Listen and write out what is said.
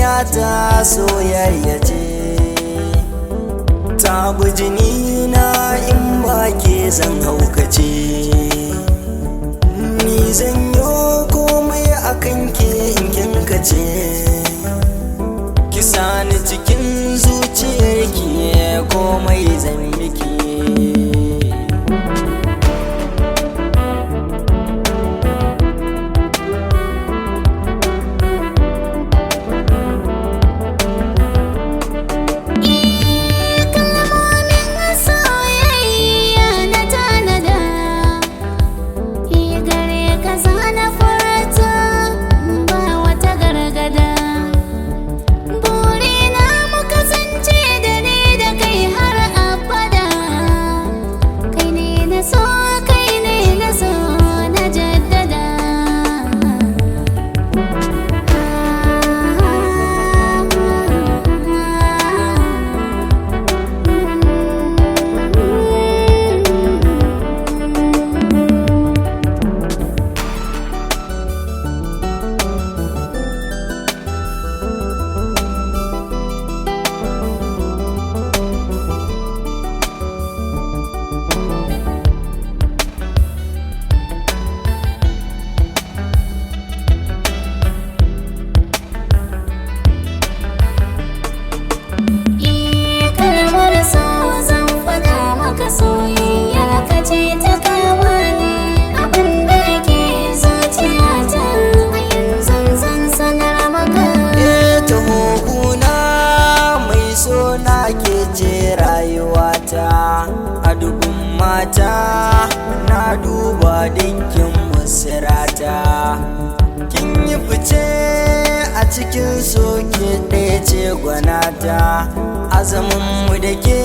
zuciya ta soyayya ce, ta bi jini na in ba ke zan haukace. Ni zan yi komai akan ke in kinkace, ki sani cikin zuciyarki komai zan miki. A dubin mata na duba dinkin musirata, kin yi fice a cikin soke ɗaya ce gwanata. Azamin mu da ke